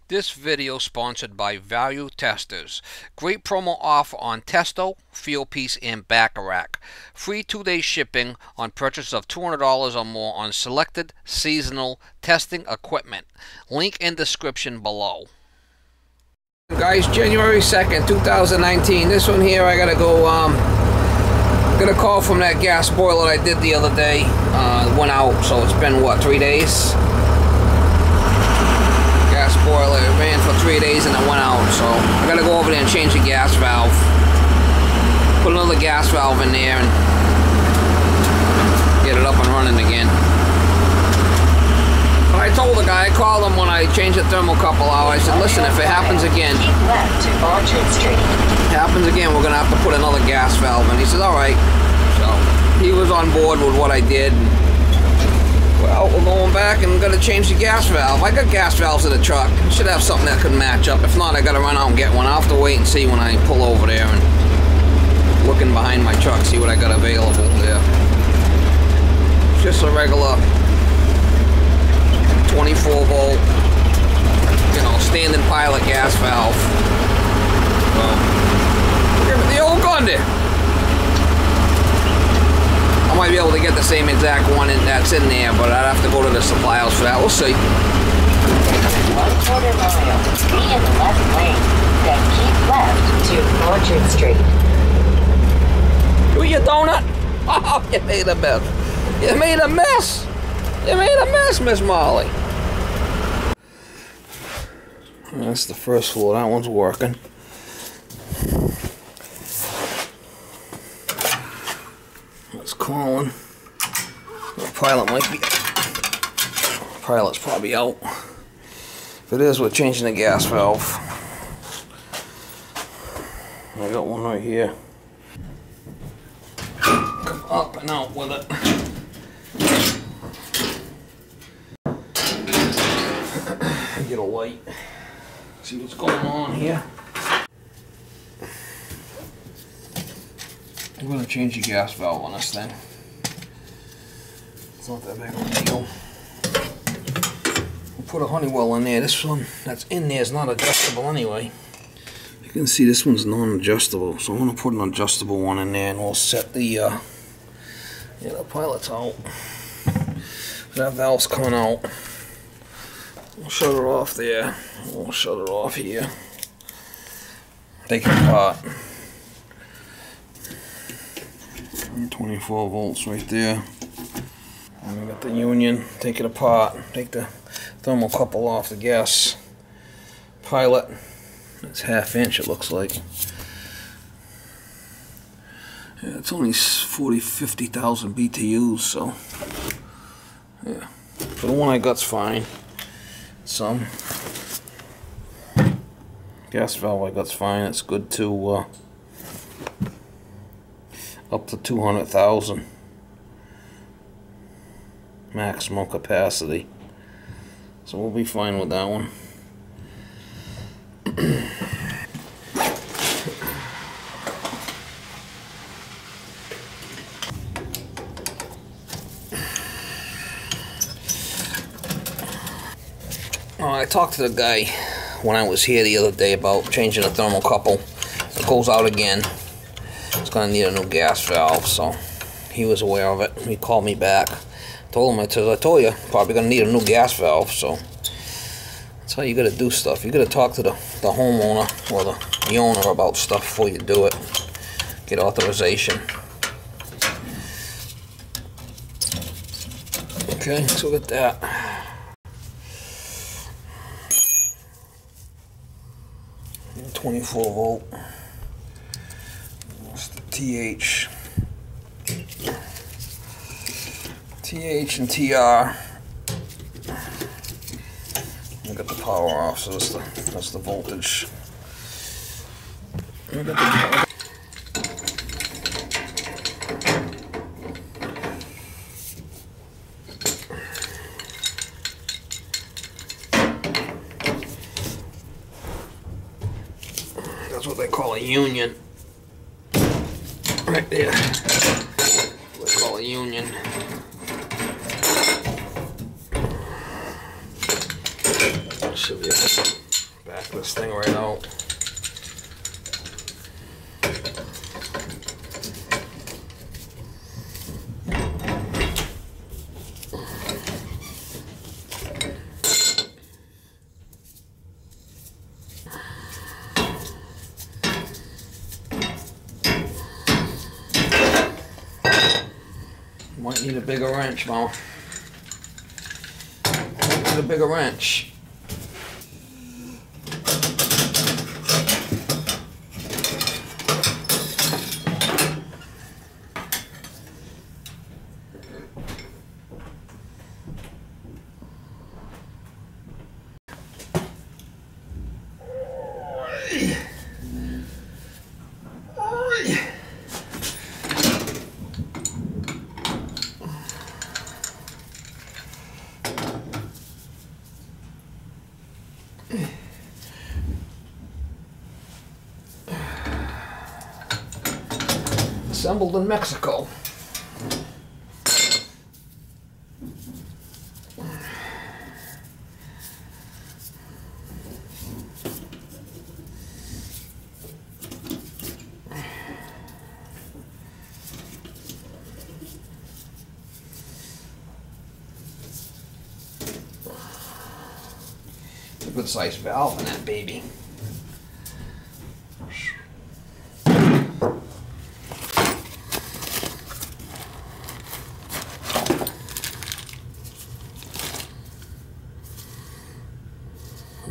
This video sponsored by Value Testers. Great promo offer on Testo, Fieldpiece, and Bacharach. Free 2-day shipping on purchase of $200 or more on selected seasonal testing equipment. Link in description below. Guys, January 2nd, 2019. This one here, I gotta go, got a call from that gas boiler I did the other day. Went out, so it's been, what, 3 days? Gas boiler, it ran for 3 days and it went out, so I gotta go over there and change the gas valve. Put another gas valve in there and get it up and running again. But I told the guy, I called him when I changed the thermocouple out. I said, listen, if it happens again, we're gonna have to put another gas valve in. He said, alright. So he was on board with what I did. Well, we're going back and gonna change the gas valve. I got gas valves in the truck. Should have something that could match up. If not, I gotta run out and get one. I'll have to wait and see when I pull over there and looking behind my truck, see what I got available there. Just a regular 24 volt, you know, standing pilot gas valve. Give me the old gun there. I might be able to get the same exact one that's in there, but I'd have to go to the supply house for that. We'll see. 1/4 mile, be in the left lane, then keep left to Orchard Street. Do your donut? Oh, you made a mess. You made a mess. You made a mess, Miss Molly. That's the first floor. That one's working. It's calling. The pilot might be. Pilot's probably out. If it is, we're changing the gas valve. I got one right here. Come up and out with it. Get a light. See what's going on here. I'm going to change the gas valve on this thing. It's not that big of a deal. We'll put a Honeywell in there. This one that's in there is not adjustable anyway. You can see this one's non-adjustable, so I'm going to put an adjustable one in there and we'll set the, yeah, the pilot's out. That valve's coming out. We'll shut it off there. We'll shut it off here. Take it apart. 24 volts right there. And we got the union. Take it apart. Take the thermocouple off the gas pilot. It's 1/2 inch, it looks like. Yeah, it's only 50,000 BTUs, so yeah. So the one I got's fine. Some gas valve I got's fine. It's good to up to 200,000 maximum capacity, so we'll be fine with that one. I talked to the guy when I was here the other day about changing the thermocouple. It goes out again. It's going to need a new gas valve, so he was aware of it. He called me back. Told him, I told you, probably going to need a new gas valve, so that's how you got to do stuff. You got to talk to the homeowner or the owner about stuff before you do it. Get authorization. Okay, so look at that. And 24 volt. That's the TH and TR. I got the power off, so that's the voltage. That's what they call a union. Right there. What they call a union. Should be Back this thing right out. Might need a bigger wrench, Mama. Might need a bigger wrench. Assembled in Mexico. A good sized valve in that baby.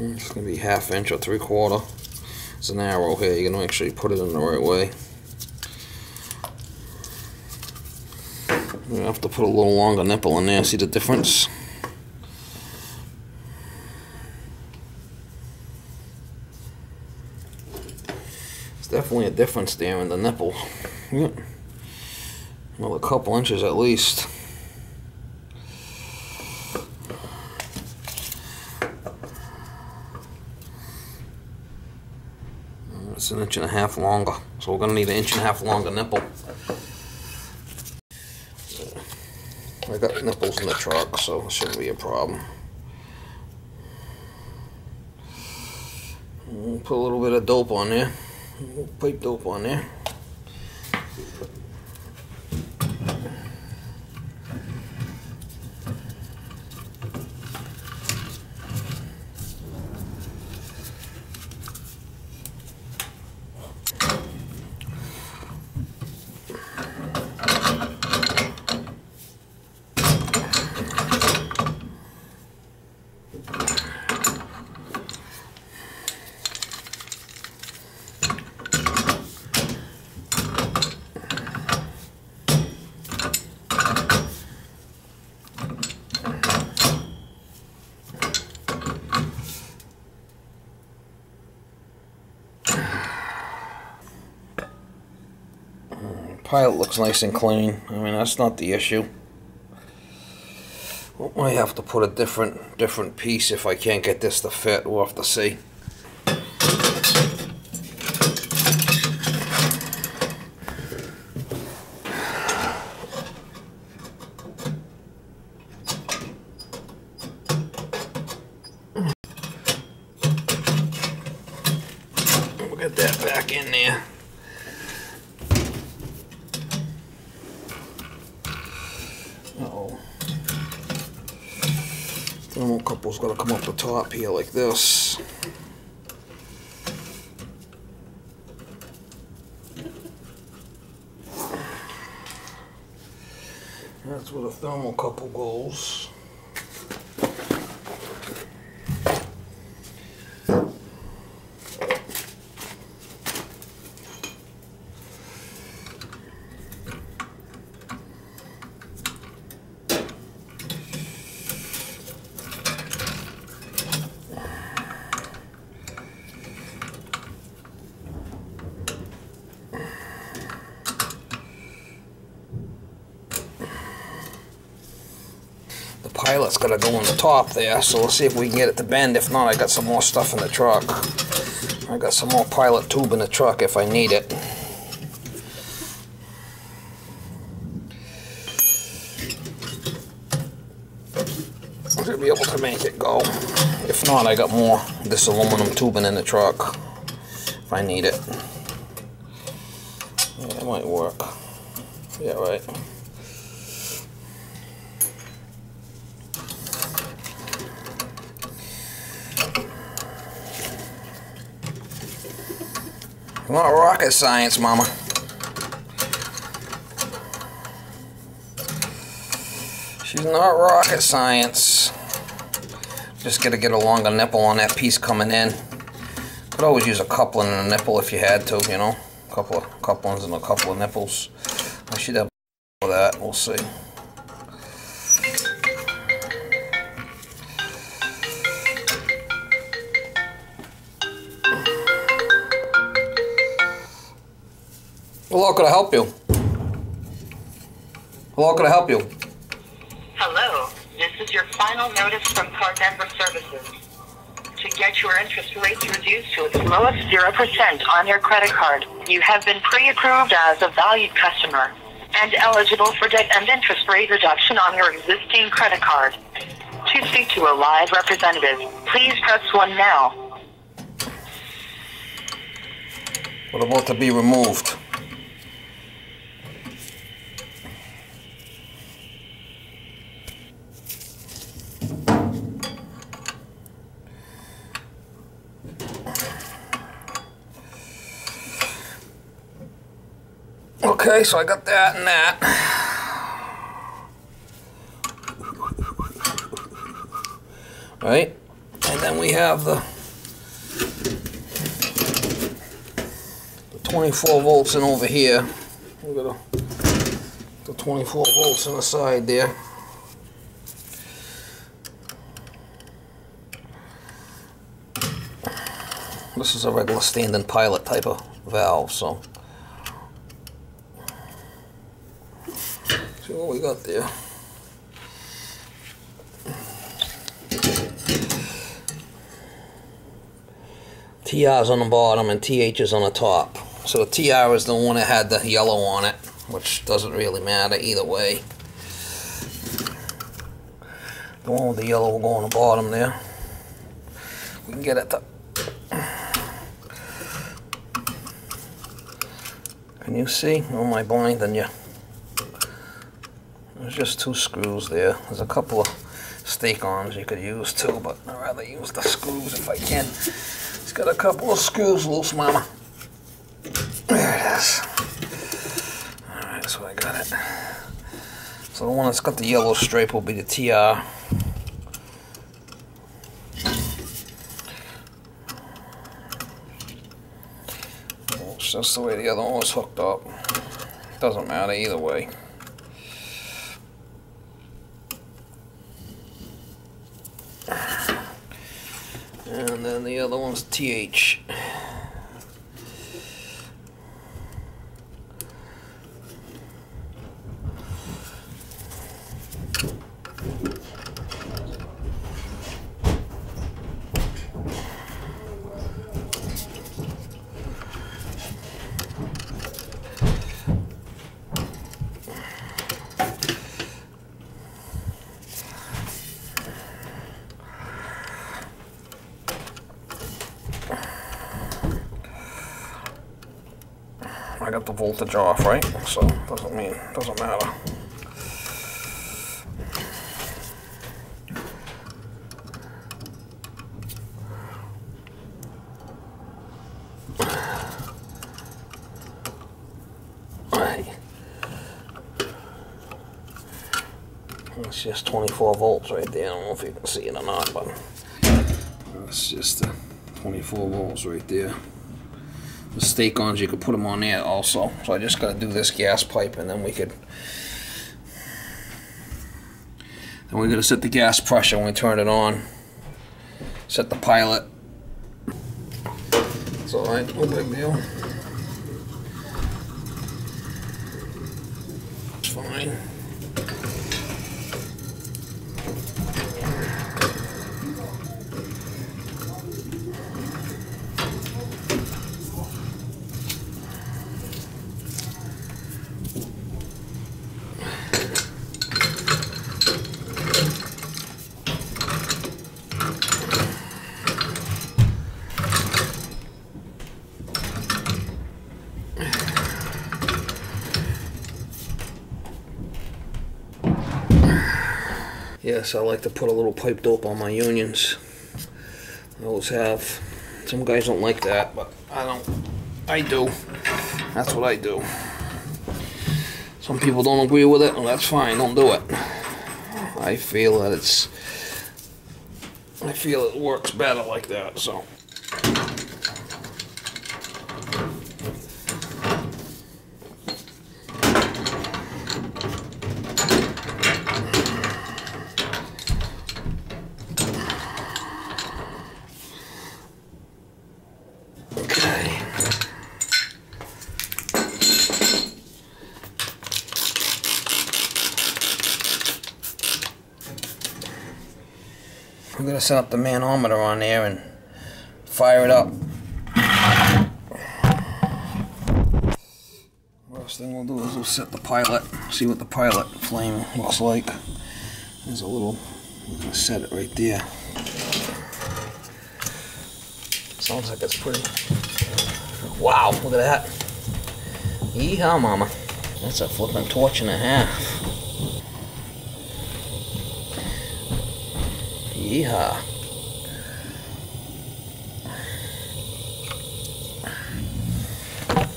It's going to be 1/2 inch or 3/4. It's an arrow here. You're going to make sure you put it in the right way. You have to put a little longer nipple in there. See the difference? There's definitely a difference there in the nipple. Yep. Another couple inches at least. It's 1.5 inches longer, so we're going to need 1.5 inches longer nipple. I got nipples in the truck, so it shouldn't be a problem. Put a little bit of dope on there, pipe dope on there. Pilot looks nice and clean. I mean, that's not the issue. I might have to put a different piece if I can't get this to fit. We'll have to see. We'll get that back in there. Uh-oh. Thermocouple's got to come up the top here like this. That's where the thermocouple goes. Pilot's got to go on the top there, so we'll see if we can get it to bend. If not, I got some more stuff in the truck. I got some more pilot tube in the truck if I need it. should be able to make it go. If not, I got more this aluminum tubing in the truck if I need it. Yeah, it might work. Yeah, right. Not rocket science, Mama. She's not rocket science. Just gotta get a longer nipple on that piece coming in. Could always use a coupling and a nipple if you had to, you know. A couple of couplings and a couple of nipples. I should have that. We'll see. Hello, could I help you? Hello, could I help you? Hello, this is your final notice from Card Member Services. To get your interest rates reduced to its lowest 0% on your credit card, you have been pre-approved as a valued customer and eligible for debt and interest rate reduction on your existing credit card. To speak to a live representative, please press 1 now. What about to be removed? Okay, so I got that and that. Right? And then we have the 24 volts in over here. We got the 24 volts on the side there. This is a regular standing pilot type of valve, so see what we got there. TR's on the bottom and TH is on the top. So the TR is the one that had the yellow on it, which doesn't really matter either way. The one with the yellow will go on the bottom there. We can get it to... Can you see? Oh, am I blinding you? There's just 2 screws there. There's a couple of stake arms you could use too, but I'd rather use the screws if I can. It's got a couple of screws loose, Mama. There it is. Alright, so I got it. So the one that's got the yellow stripe will be the TR. It's just the way the other one was hooked up. Doesn't matter either way. And then the other one's TH. I got the voltage off, right? So doesn't matter. Right. It's just 24 volts right there. I don't know if you can see it or not, but it's just 24 volts right there. The stake-ons, you could put them on there also. So I just got to do this gas pipe, and then we could. Then we're going to set the gas pressure when we turn it on. Set the pilot. It's alright, no big deal. It's fine. Yes, I like to put a little pipe dope on my unions. I always have. Some guys don't like that, but I don't. I do. That's what I do. Some people don't agree with it, well, that's fine, don't do it. I feel that it works better like that, so. I'm going to set up the manometer on there and fire it up. First thing we'll do is we'll set the pilot, see what the pilot flame looks like. There's a little, we're going to set it right there. Sounds like it's pretty. Wow, look at that. Yeehaw, mama. That's a flipping torch and a half. Yeehaw.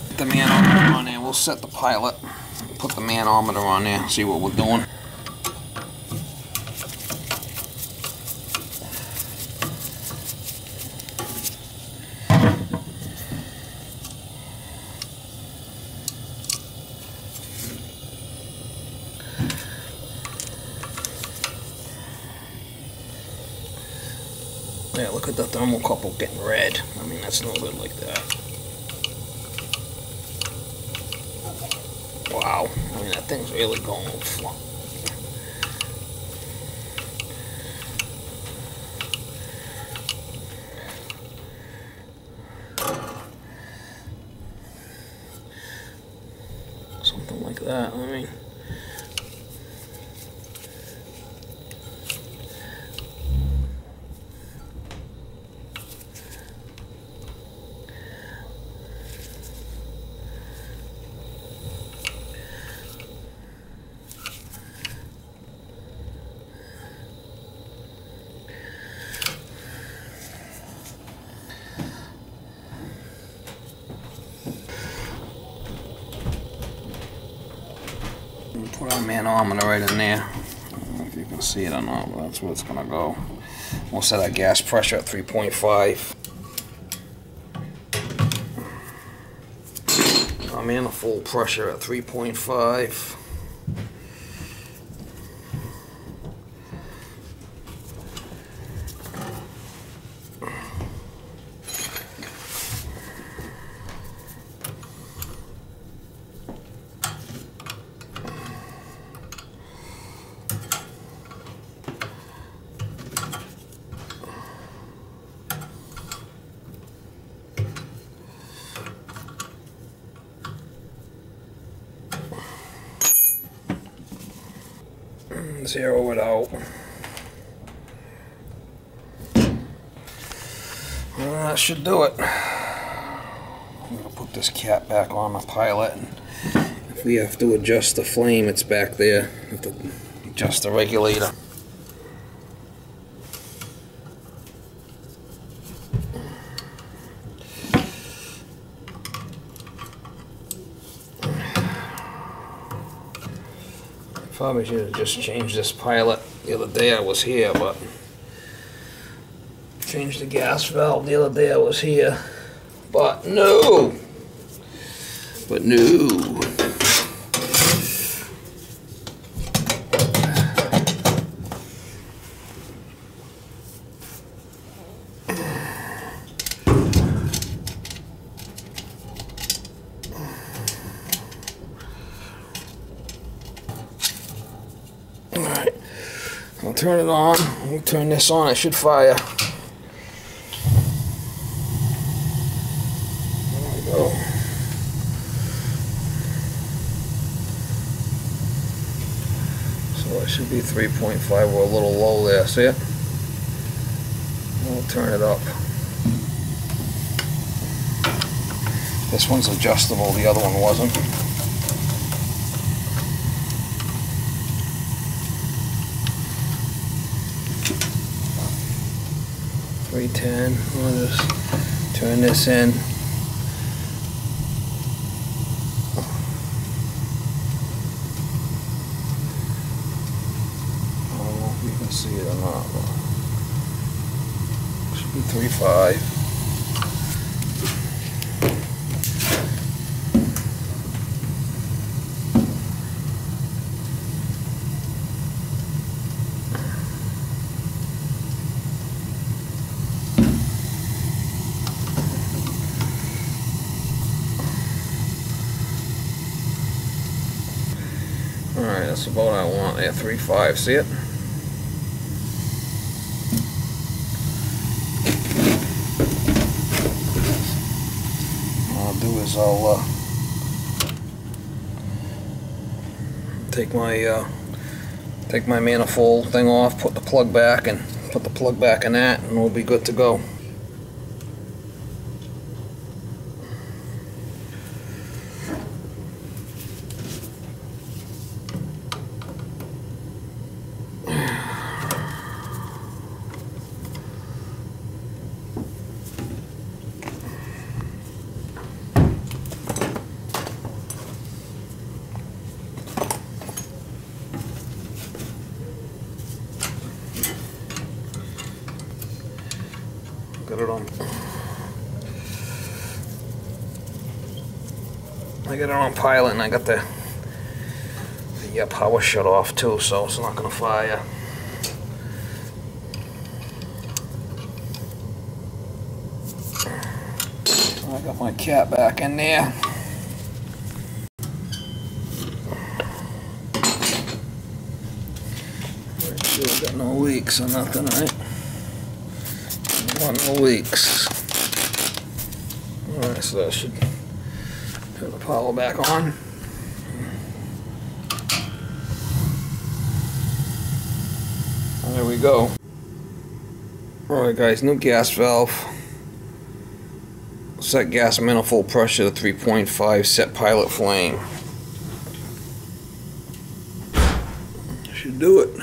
Put the manometer on there. We'll set the pilot. Put the manometer on there. See what we're doing. Yeah, look at the thermocouple getting red. I mean, that's no good like that. Wow. I mean, that thing's really going flunk. Something like that, I mean. Put our manometer right in there. I don't know if you can see it or not, but that's where it's gonna go. We'll set our gas pressure at 3.5. I'm in a full pressure at 3.5. Zero it out. Well, that should do it. I'm going to put this cap back on the pilot, and if we have to adjust the flame, it's back there. We have to adjust the regulator. Probably should have just changed this pilot the other day I was here, but changed the gas valve the other day I was here, but no. Alright, I'll turn it on. We'll turn this on, it should fire. There we go. So it should be 3.5, we're a little low there, see it? We'll turn it up. This one's adjustable, the other one wasn't. 310. We'll just turn this in. I don't know if you can see it or not, but it should be 3.5. Alright, that's about what I want there, 3.5, see it? What I'll do is I'll take my manifold thing off, put the plug back, and put the plug back in that, and we'll be good to go. I got it on pilot, and I got the power shut off too, so it's not gonna fire. I got my cap back in there. Make sure I got no leaks or nothing, right? Don't want no leaks. Alright, so that should turn the power back on. There we go. Alright guys, new gas valve. Set gas manifold pressure to 3.5, set pilot flame. Should do it.